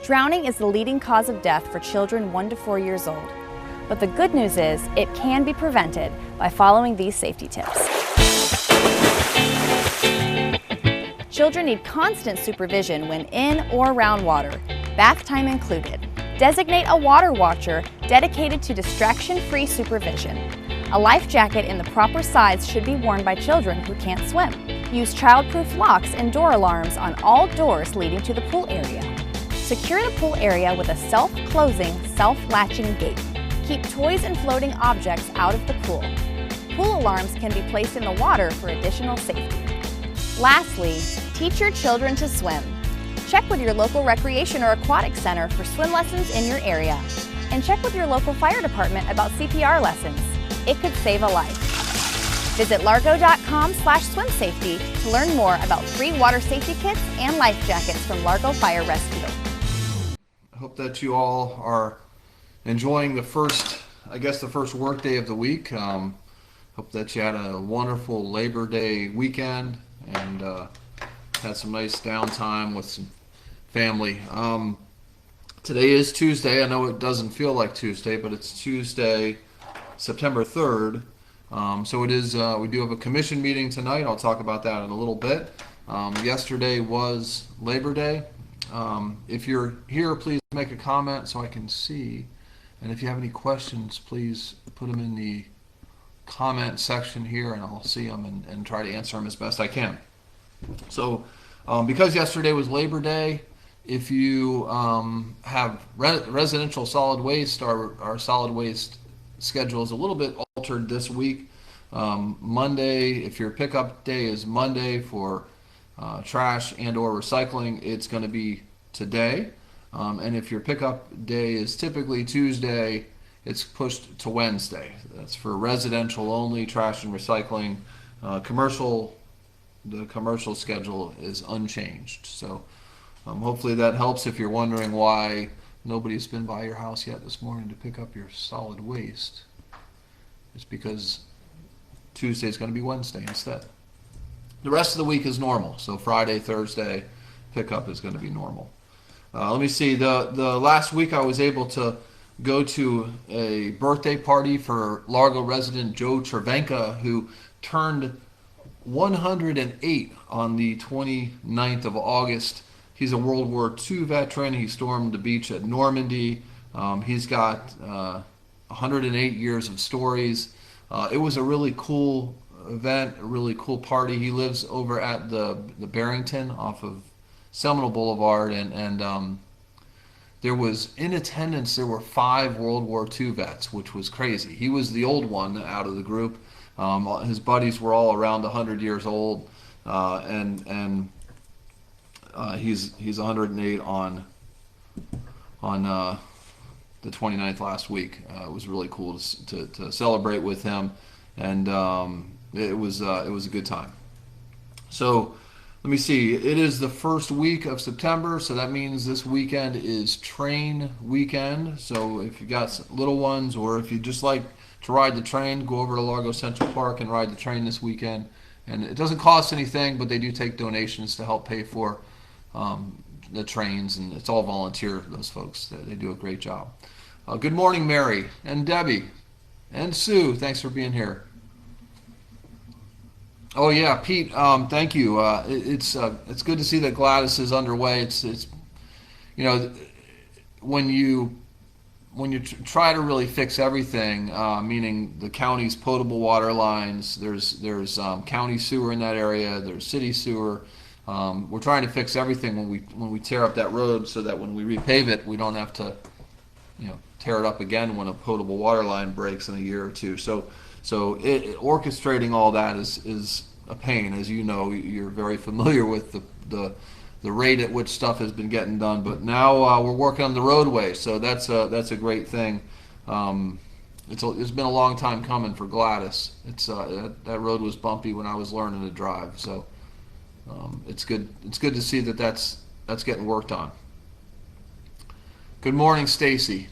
Drowning is the leading cause of death for children 1 to 4 years old. But the good news is it can be prevented by following these safety tips. Children need constant supervision when in or around water, bath time included. Designate a water watcher dedicated to distraction-free supervision. A life jacket in the proper size should be worn by children who can't swim. Use child-proof locks and door alarms on all doors leading to the pool area. Secure the pool area with a self-closing, self-latching gate. Keep toys and floating objects out of the pool. Pool alarms can be placed in the water for additional safety. Lastly, teach your children to swim. Check with your local recreation or aquatic center for swim lessons in your area. And check with your local fire department about CPR lessons. It could save a life. Visit largo.com/swimsafety to learn more about free water safety kits and life jackets from Largo Fire Rescue. I hope that you all are enjoying the first work day of the week. Hope that you had a wonderful Labor Day weekend and had some nice downtime with some family. Today is Tuesday. I know it doesn't feel like Tuesday, but it's Tuesday, September 3rd. So it is. We do have a commission meeting tonight. I'll talk about that in a little bit. Yesterday was Labor Day. If you're here, please make a comment so I can see. And if you have any questions, please put them in the comment section here, and I'll see them and try to answer them as best I can. So, because yesterday was Labor Day, if you have residential solid waste, our solid waste schedule is a little bit altered this week. Monday, if your pickup day is Monday for trash and or recycling, it's going to be today. And if your pickup day is typically Tuesday, it's pushed to Wednesday. That's for residential only, trash and recycling. The commercial schedule is unchanged. So hopefully that helps if you're wondering why nobody's been by your house yet this morning to pick up your solid waste. It's because Tuesday is going to be Wednesday instead. The rest of the week is normal. So Friday, Thursday, pickup is going to be normal. Let me see. The last week I was able to go to a birthday party for Largo resident Joe Cervenka, who turned 108 on the 29th of August. He's a World War II veteran. He stormed the beach at Normandy. He's got 108 years of stories. It was a really cool event, a really cool party. He lives over at the Barrington off of Seminole Boulevard, and there was in attendance. There were 5 World War II vets, which was crazy. He was the old one out of the group. His buddies were all around 100 years old, and he's 108 on the 29th last week. It was really cool to celebrate with him, and it was a good time. So let me see. It is the first week of September, so that means this weekend is train weekend. So if you got little ones, or if you just like to ride the train, go over to Largo Central Park and ride the train this weekend. And it doesn't cost anything, but they do take donations to help pay for the trains, and it's all volunteer, those folks. They do a great job. Good morning, Mary and Debbie and Sue. Thanks for being here. Oh yeah, Pete. Thank you. It's good to see that Gladys is underway. It's when you try to really fix everything, meaning the county's potable water lines. There's county sewer in that area. There's city sewer. We're trying to fix everything when we tear up that road, so that when we repave it, we don't have to tear it up again when a potable water line breaks in a year or two. So orchestrating all that is a pain. As you know, you're very familiar with the rate at which stuff has been getting done. But now we're working on the roadway, so that's a great thing. It's been a long time coming for Gladys. That road was bumpy when I was learning to drive. So it's good to see that's getting worked on. Good morning, Stacy.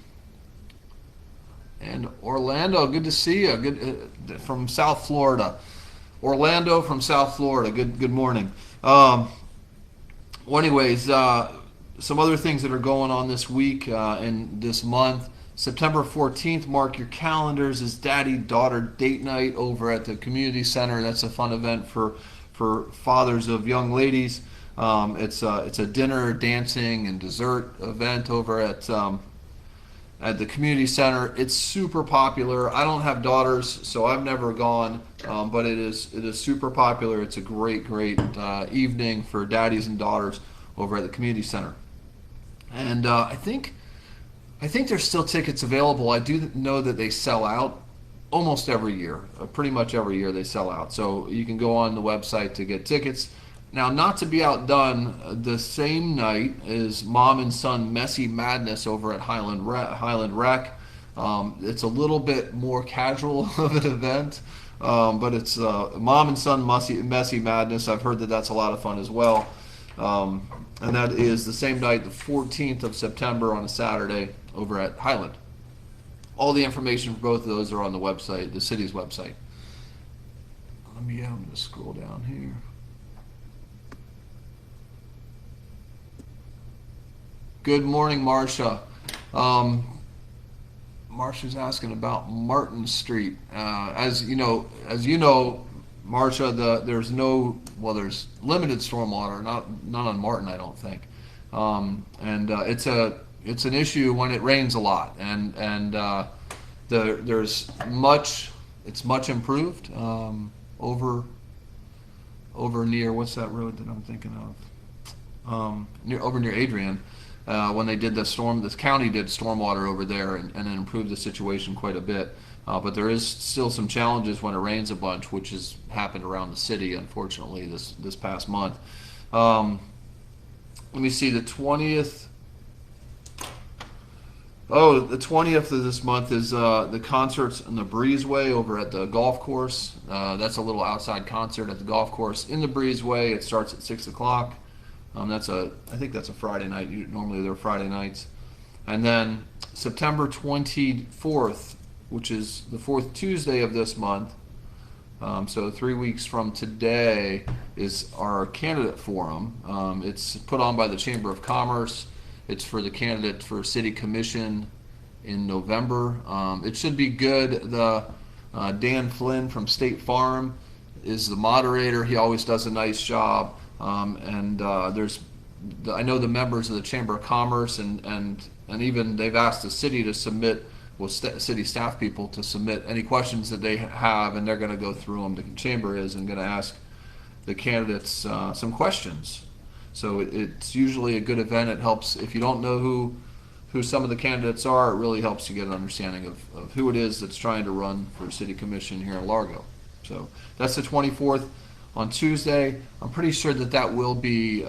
And Orlando, good to see you. Good from South Florida. Orlando from South Florida. Good morning. Well, anyways, some other things that are going on this week and this month. September 14th, mark your calendars, is Daddy-Daughter Date Night over at the community center. That's a fun event for fathers of young ladies. It's a dinner, dancing, and dessert event over at the community center. It's super popular. I don't have daughters, so I've never gone, but it is super popular. It's a great evening for daddies and daughters over at the community center. And I think there's still tickets available. I do know that they sell out almost every year. Pretty much every year they sell out. So you can go on the website to get tickets. Now, not to be outdone, the same night is Mom and Son Messy Madness over at Highland Rec. It's a little bit more casual of an event, but it's Mom and Son Messy Madness. I've heard that that's a lot of fun as well. And that is the same night, the 14th of September on a Saturday over at Highland. All the information for both of those are on the website, the city's website. I'm going to scroll down here. Good morning, Marcia. Marcia's asking about Martin Street. As you know, Marcia, there's limited stormwater, not on Martin, I don't think, and it's an issue when it rains a lot, and it's much improved over near, what's that road that I'm thinking of? Near Adrian. When they did this county did stormwater over there and it improved the situation quite a bit. But there is still some challenges when it rains a bunch, which has happened around the city, unfortunately, this past month. Let me see, the 20th. Oh, the 20th of this month is the concerts in the Breezeway over at the golf course. That's a little outside concert at the golf course in the Breezeway. It starts at 6 o'clock. I think that's a Friday night. Normally they're Friday nights. And then September 24th, which is the fourth Tuesday of this month, so 3 weeks from today, is our candidate forum. It's put on by the Chamber of Commerce. It's for the candidate for City Commission in November. It should be good. Dan Flynn from State Farm is the moderator. He always does a nice job. I know the members of the Chamber of Commerce and even they've asked the city to submit, city staff people to submit any questions that they have, and they're going to go through them. The chamber is and going to ask the candidates some questions. So it's usually a good event. It helps if you don't know who some of the candidates are. It really helps you get an understanding of who it is that's trying to run for City Commission here in Largo. So that's the 24th. On Tuesday, I'm pretty sure that will be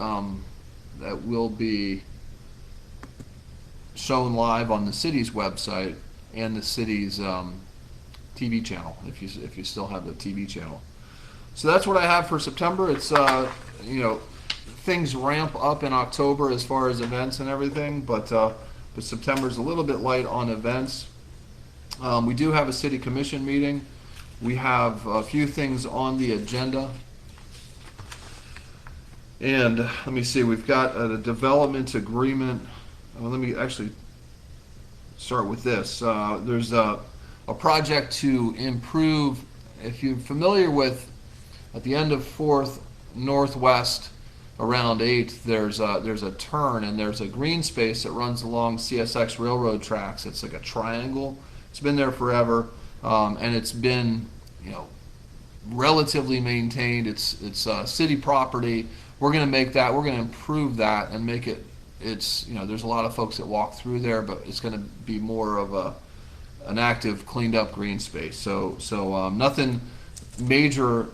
shown live on the city's website and the city's TV channel, if you still have the TV channel. So that's what I have for September. It's things ramp up in October as far as events and everything, but September's a little bit light on events. We do have a City Commission meeting. We have a few things on the agenda. And let me see, we've got a development agreement. Let me actually start with this. There's a project to improve, if you're familiar with, at the end of 4th Northwest around 8th, there's a turn and there's a green space that runs along CSX railroad tracks. It's like a triangle. It's been there forever, and it's been, relatively maintained. It's city property. We're going to improve that and make it, there's a lot of folks that walk through there, but it's going to be more of an active, cleaned up green space. So nothing major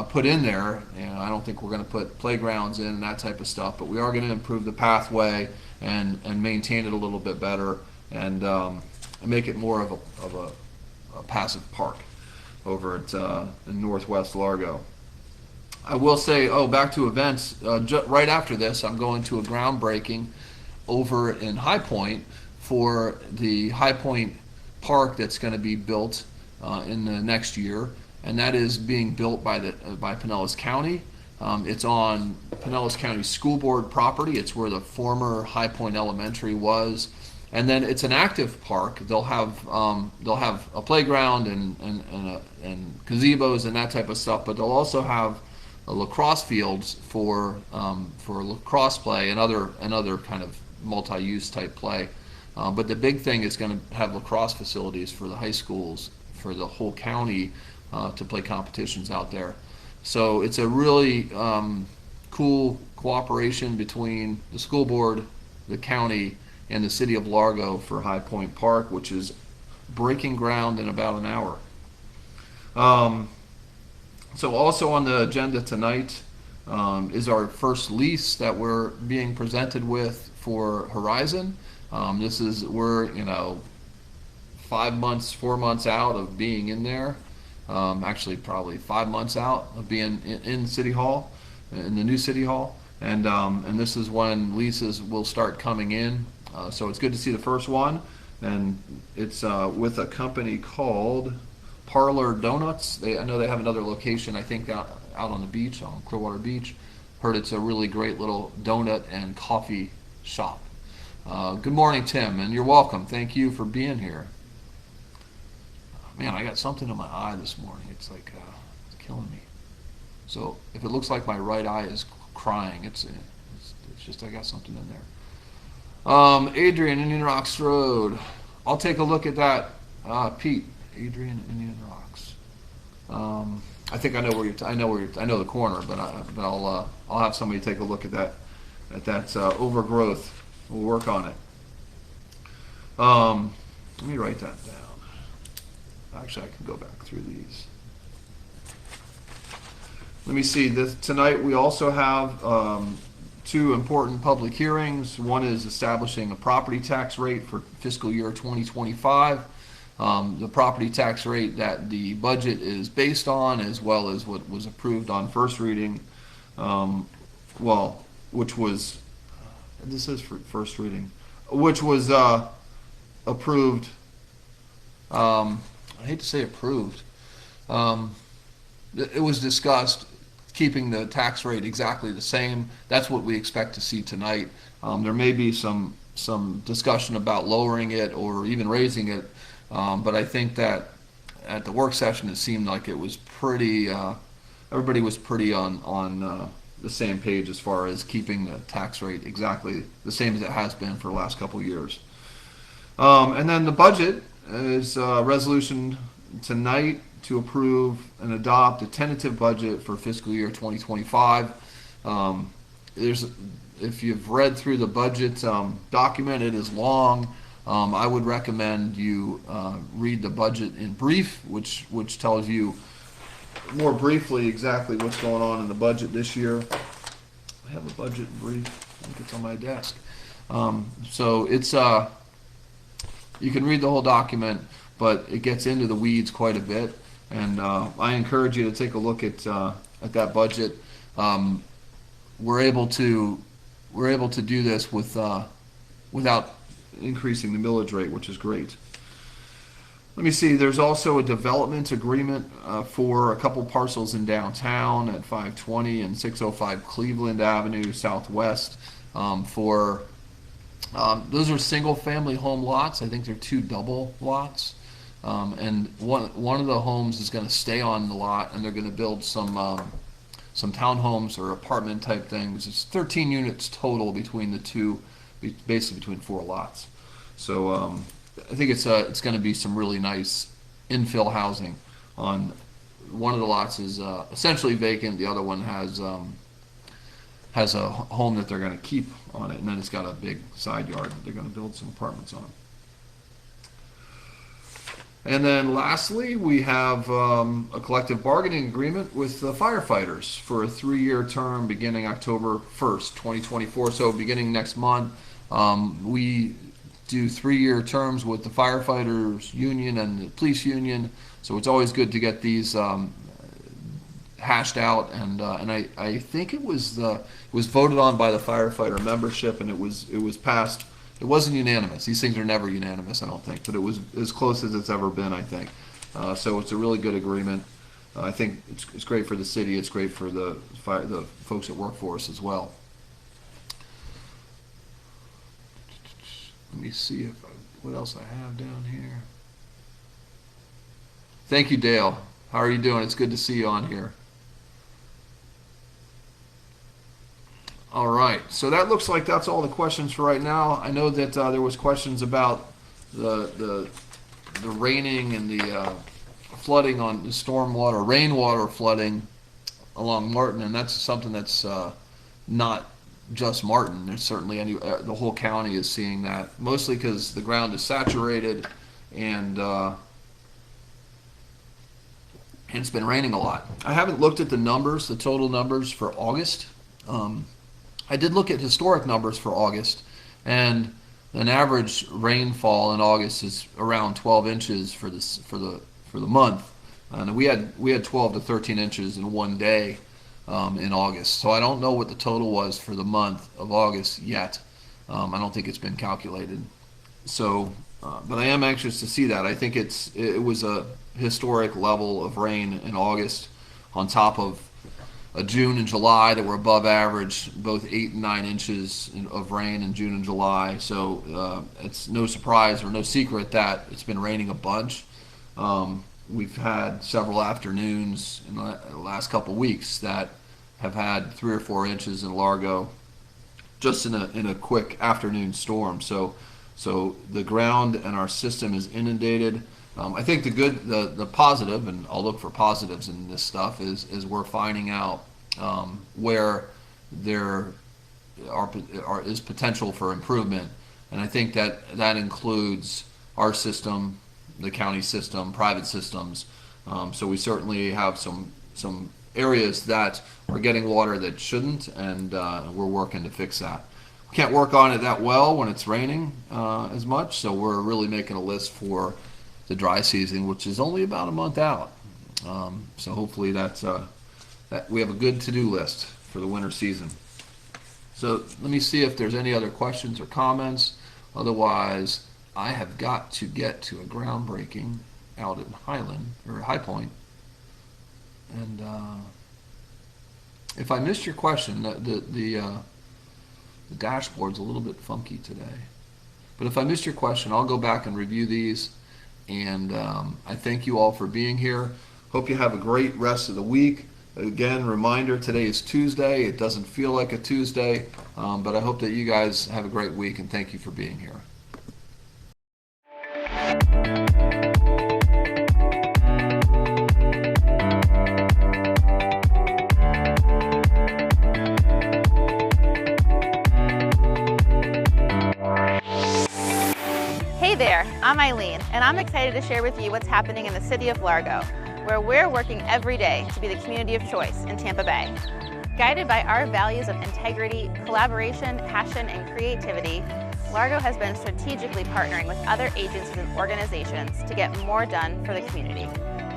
put in there. I don't think we're going to put playgrounds in and that type of stuff, but we are going to improve the pathway and maintain it a little bit better and make it more of a passive park over at in Northwest Largo. I will say, back to events, right after this, I'm going to a groundbreaking over in High Point for the High Point Park that's going to be built in the next year, and that is being built by Pinellas County, It's on Pinellas County School Board property. It's where the former High Point Elementary was. And then it's an active park. They'll have a playground and gazebos and that type of stuff, but they'll also have lacrosse fields for lacrosse play and other kind of multi-use type play. But the big thing is going to have lacrosse facilities for the high schools, for the whole county, to play competitions out there. So it's a really cool cooperation between the school board, the county, and the city of Largo for High Point Park, which is breaking ground in about an hour. So also on the agenda tonight is our first lease that we're being presented with for Horizon. We're 4 months out of being in there. Actually, probably 5 months out of being in City Hall, in the new City Hall, and this is when leases will start coming in. So it's good to see the first one, and it's with a company called Parlor Donuts. I know they have another location, I think, out on the beach, on Clearwater Beach. Heard it's a really great little donut and coffee shop. Good morning, Tim, and you're welcome. Thank you for being here. Man, I got something in my eye this morning. It's like it's killing me. So if it looks like my right eye is crying, it's just I got something in there. Adrian, Indian Rocks Road. I'll take a look at that. Pete, Adrian, Indian Rocks. I think I know where I know the corner, but I'll have somebody take a look at that. That's overgrowth. We'll work on it. Let me write that down. Actually, I can go back through these. Let me see. Tonight we also have two important public hearings. One is establishing a property tax rate for fiscal year 2025. The property tax rate that the budget is based on, as well as what was approved on first reading, which was, this is for first reading, which was approved, I hate to say approved, it was discussed keeping the tax rate exactly the same. That's what we expect to see tonight. There may be some discussion about lowering it or even raising it, but I think that at the work session it seemed like it was pretty, everybody was pretty on the same page as far as keeping the tax rate exactly the same as it has been for the last couple of years. And then the budget is a resolution tonight to approve and adopt a tentative budget for fiscal year 2025. If you've read through the budget document, it is long. I would recommend you read the budget in brief, which tells you more briefly exactly what's going on in the budget this year. I have a budget in brief. I think it's on my desk. So it's you can read the whole document, but it gets into the weeds quite a bit, and I encourage you to take a look at that budget. We're able to do this without increasing the millage rate, which is great. Let me see. There's also a development agreement for a couple parcels in downtown at 520 and 605 Cleveland Avenue Southwest. Those are single-family home lots. I think they're 2 double lots, and one of the homes is going to stay on the lot, and they're going to build some townhomes or apartment type things. It's 13 units total between the two, basically between 4 lots. So I think it's going to be some really nice infill housing. On one of the lots is essentially vacant. The other one has a home that they're going to keep on it, and then it's got a big side yard that they're going to build some apartments on. And then lastly, we have a collective bargaining agreement with the firefighters for a 3-year term beginning October 1st, 2024. So beginning next month, we do 3-year terms with the firefighters union and the police union. So it's always good to get these hashed out, and I think it was voted on by the firefighter membership, and it was passed. It wasn't unanimous. These things are never unanimous, I don't think, but it was as close as it's ever been, I think. So it's a really good agreement. I think it's great for the city. It's great for the folks that work for us as well. Let me see what else I have down here. Thank you, Dale. How are you doing? It's good to see you on here. All right, so that looks like that's all the questions for right now. I know that there was questions about the raining and the flooding on the stormwater, rainwater flooding along Martin, and that's something that's not just Martin. There's certainly the whole county is seeing that, mostly because the ground is saturated and it's been raining a lot. I haven't looked at the numbers, the total numbers for August. I did look at historic numbers for August, and an average rainfall in August is around 12 inches for the month. And we had 12 to 13 inches in one day in August. So I don't know what the total was for the month of August yet. I don't think it's been calculated. So, but I am anxious to see that. I think it was a historic level of rain in August, on top of a June and July that were above average, both 8 and 9 inches of rain in June and July. So it's no surprise or no secret that it's been raining a bunch. We've had several afternoons in the last couple of weeks that have had 3 or 4 inches in Largo, just in a quick afternoon storm. So the ground and our system is inundated. I think the positive, and I'll look for positives in this stuff, is we're finding out where there is potential for improvement, and I think that includes our system, the county system, private systems. So we certainly have some areas that are getting water that shouldn't, and we're working to fix that. We can't work on it that well when it's raining as much, so we're really making a list for the dry season, which is only about a month out. So hopefully that we have a good to-do list for the winter season. So let me see if there's any other questions or comments. Otherwise, I have got to get to a groundbreaking out in High Point. And if I missed your question, the dashboard's a little bit funky today. But if I missed your question, I'll go back and review these. And I thank you all for being here. Hope you have a great rest of the week. Again, reminder, today is Tuesday. It doesn't feel like a Tuesday, but I hope that you guys have a great week, and thank you for being here. Hey there, I'm Eileen, and I'm excited to share with you what's happening in the city of Largo, where we're working every day to be the community of choice in Tampa Bay. Guided by our values of integrity, collaboration, passion, and creativity, Largo has been strategically partnering with other agencies and organizations to get more done for the community.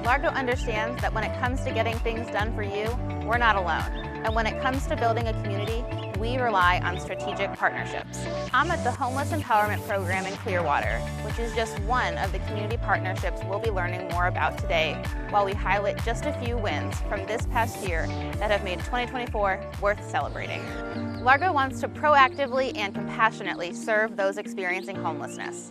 Largo understands that when it comes to getting things done for you, we're not alone. And when it comes to building a community, we rely on strategic partnerships. I'm at the Homeless Empowerment Program in Clearwater, which is just one of the community partnerships we'll be learning more about today, while we highlight just a few wins from this past year that have made 2024 worth celebrating. Largo wants to proactively and compassionately serve those experiencing homelessness.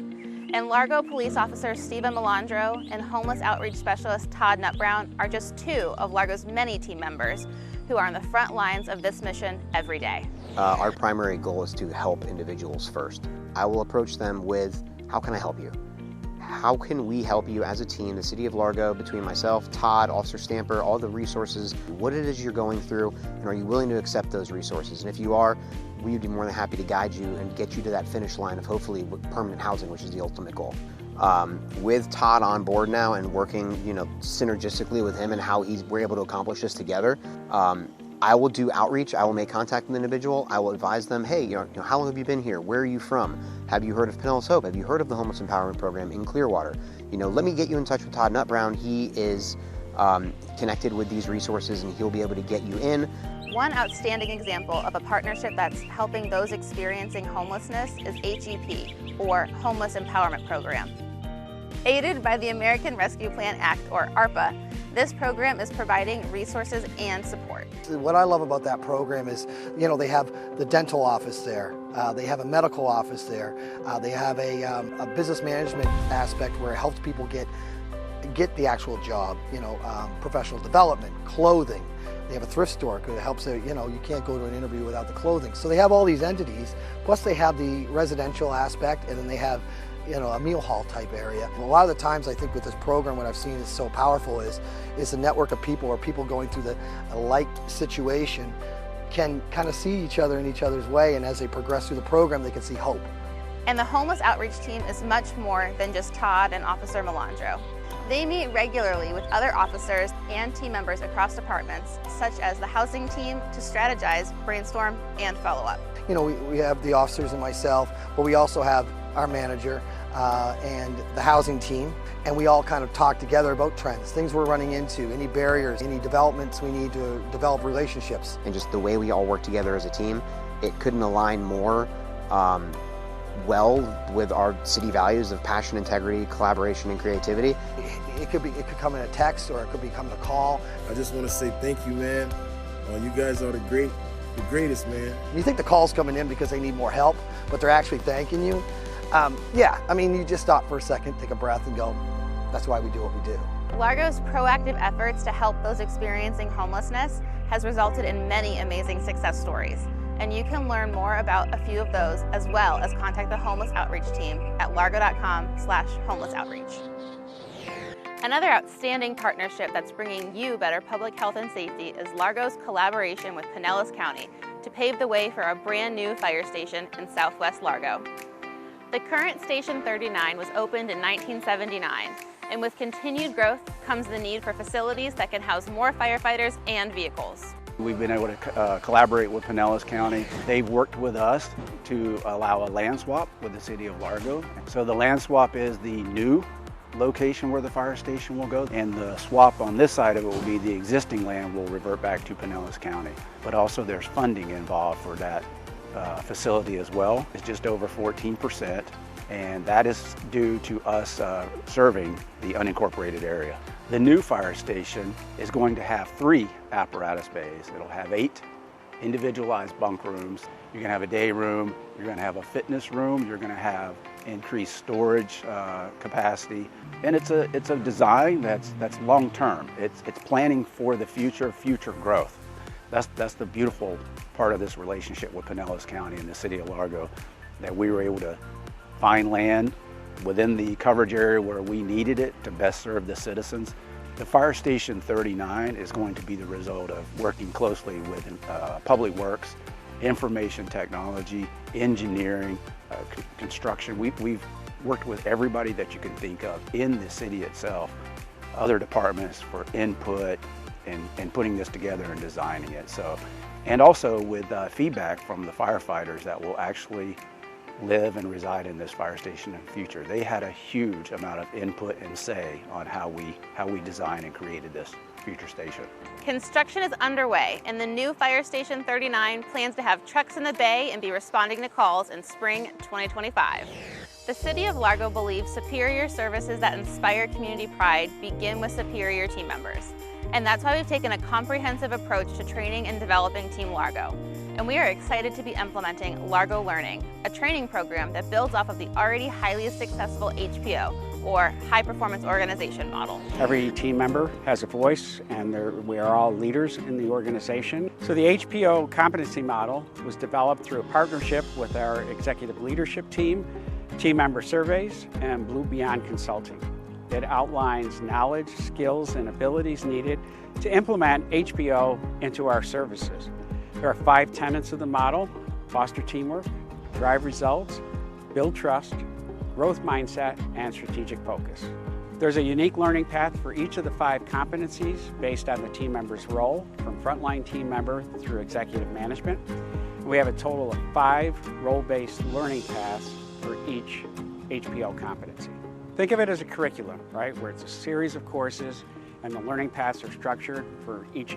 And Largo Police Officer Stephen Melandro and Homeless Outreach Specialist Todd Nutbrown are just two of Largo's many team members who are on the front lines of this mission every day. Our primary goal is to help individuals first. I will approach them with, how can I help you? How can we help you as a team, the City of Largo, between myself, Todd, Officer Stamper, all the resources, what it is you're going through, and are you willing to accept those resources? And if you are, we would be more than happy to guide you and get you to that finish line of hopefully permanent housing, which is the ultimate goal. With Todd on board now and working, synergistically with him and how we're able to accomplish this together, I will do outreach. I will make contact with the individual. I will advise them, hey, how long have you been here? Where are you from? Have you heard of Pinellas Hope? Have you heard of the Homeless Empowerment Program in Clearwater? Let me get you in touch with Todd Nutbrown. He is connected with these resources, and he'll be able to get you in. One outstanding example of a partnership that's helping those experiencing homelessness is HEP, or Homeless Empowerment Program. Aided by the American Rescue Plan Act, or ARPA, This program is providing resources and support. What I love about that program is, they have the dental office there, they have a medical office there, they have a business management aspect where it helps people get the actual job, professional development, clothing. They have a thrift store because it helps, you can't go to an interview without the clothing. So they have all these entities, plus they have the residential aspect, and then they have a meal hall type area. And a lot of the times I think with this program what I've seen is so powerful is a network of people, or people going through a like situation can kind of see each other in each other's way, and as they progress through the program they can see hope. And the homeless outreach team is much more than just Todd and Officer Melandro. They meet regularly with other officers and team members across departments, such as the housing team, to strategize, brainstorm, and follow up. We have the officers and myself, but we also have our manager and the housing team, and we all kind of talk together about trends, things we're running into, any barriers, any developments we need to develop relationships. And just the way we all work together as a team, it couldn't align more well with our city values of passion, integrity, collaboration, and creativity. It could come in a text, or it could become a call. I just want to say thank you, man. You guys are the greatest, man. You think the call's coming in because they need more help, but they're actually thanking you. You just stop for a second, take a breath, and go, that's why we do what we do. Largo's proactive efforts to help those experiencing homelessness has resulted in many amazing success stories. And you can learn more about a few of those, as well as contact the Homeless Outreach Team at largo.com/homelessoutreach. Another outstanding partnership that's bringing you better public health and safety is Largo's collaboration with Pinellas County to pave the way for a brand new fire station in Southwest Largo. The current Station 39 was opened in 1979, and with continued growth comes the need for facilities that can house more firefighters and vehicles. We've been able to collaborate with Pinellas County. They've worked with us to allow a land swap with the City of Largo. So the land swap is the new location where the fire station will go, and the swap on this side of it will be the existing land will revert back to Pinellas County. But also there's funding involved for that facility as well. It's just over 14%, and that is due to us serving the unincorporated area. The new fire station is going to have 3 apparatus bays. It'll have 8 individualized bunk rooms. You're going to have a day room, you're going to have a fitness room, you're going to have increased storage capacity, and it's a design that's long term. It's planning for the future growth. That's the beautiful part of this relationship with Pinellas County and the City of Largo, that we were able to find land within the coverage area where we needed it to best serve the citizens. The Fire Station 39 is going to be the result of working closely with Public Works, information technology, engineering, construction. We've worked with everybody that you can think of in the city itself, other departments for input and putting this together and designing it. And also with feedback from the firefighters that will actually live and reside in this fire station in the future. They had a huge amount of input and say on how we designed and created this future station. Construction is underway, and the new Fire Station 39 plans to have trucks in the bay and be responding to calls in spring 2025. The City of Largo believes superior services that inspire community pride begin with superior team members. And that's why we've taken a comprehensive approach to training and developing Team Largo. And we are excited to be implementing Largo Learning, a training program that builds off of the already highly successful HPO, or High Performance Organization model. Every team member has a voice, and we are all leaders in the organization. So the HPO competency model was developed through a partnership with our executive leadership team, team member surveys, and Blue Beyond Consulting. It outlines knowledge, skills, and abilities needed to implement HPO into our services. There are 5 tenets of the model: foster teamwork, drive results, build trust, growth mindset, and strategic focus. There's a unique learning path for each of the 5 competencies based on the team member's role, from frontline team member through executive management. We have a total of 5 role-based learning paths for each HPO competency. Think of it as a curriculum, right, where it's a series of courses, and the learning paths are structured for each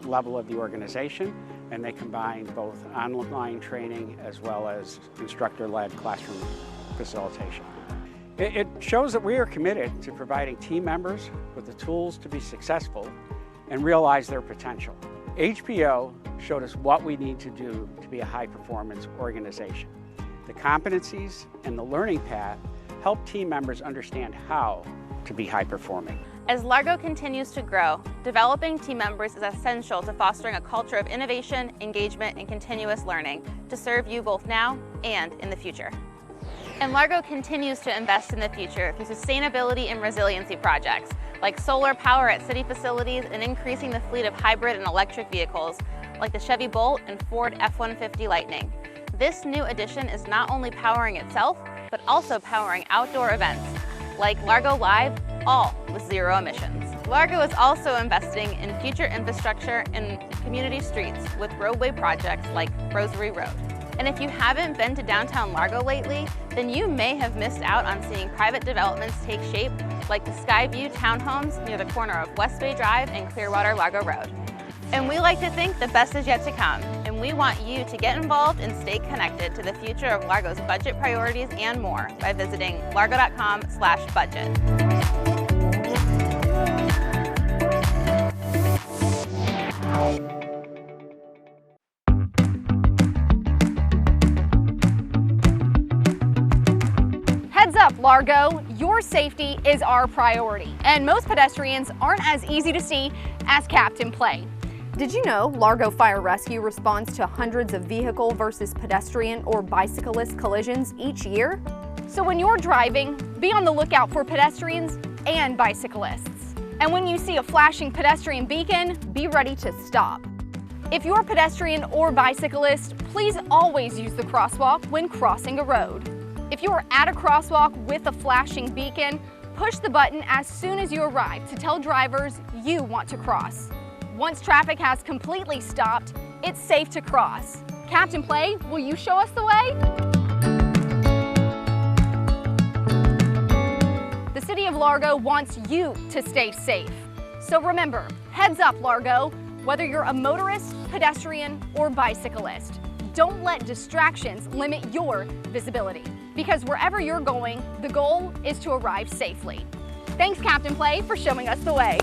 level of the organization, and they combine both online training as well as instructor-led classroom facilitation. It shows that we are committed to providing team members with the tools to be successful and realize their potential. HPO showed us what we need to do to be a high-performance organization. The competencies and the learning path help team members understand how to be high-performing. As Largo continues to grow, developing team members is essential to fostering a culture of innovation, engagement, and continuous learning to serve you both now and in the future. And Largo continues to invest in the future through sustainability and resiliency projects, like solar power at city facilities and increasing the fleet of hybrid and electric vehicles, like the Chevy Bolt and Ford F-150 Lightning. This new addition is not only powering itself, but also powering outdoor events, like Largo Live, all with zero emissions. Largo is also investing in future infrastructure and community streets with roadway projects like Rosary Road. And if you haven't been to downtown Largo lately, then you may have missed out on seeing private developments take shape, like the Skyview townhomes near the corner of West Bay Drive and Clearwater Largo Road. And we like to think the best is yet to come, and we want you to get involved and stay connected to the future of Largo's budget priorities and more by visiting largo.com/budget. Heads up, Largo, your safety is our priority, and most pedestrians aren't as easy to see as Captain Play. Did you know Largo Fire Rescue responds to hundreds of vehicle versus pedestrian or bicyclist collisions each year? So when you're driving, be on the lookout for pedestrians and bicyclists. And when you see a flashing pedestrian beacon, be ready to stop. If you're a pedestrian or bicyclist, please always use the crosswalk when crossing a road. If you are at a crosswalk with a flashing beacon, push the button as soon as you arrive to tell drivers you want to cross. Once traffic has completely stopped, it's safe to cross. Captain Play, will you show us the way? The City of Largo wants you to stay safe. So remember, heads up, Largo, whether you're a motorist, pedestrian, or bicyclist. Don't let distractions limit your visibility, because wherever you're going, the goal is to arrive safely. Thanks, Captain Play, for showing us the way.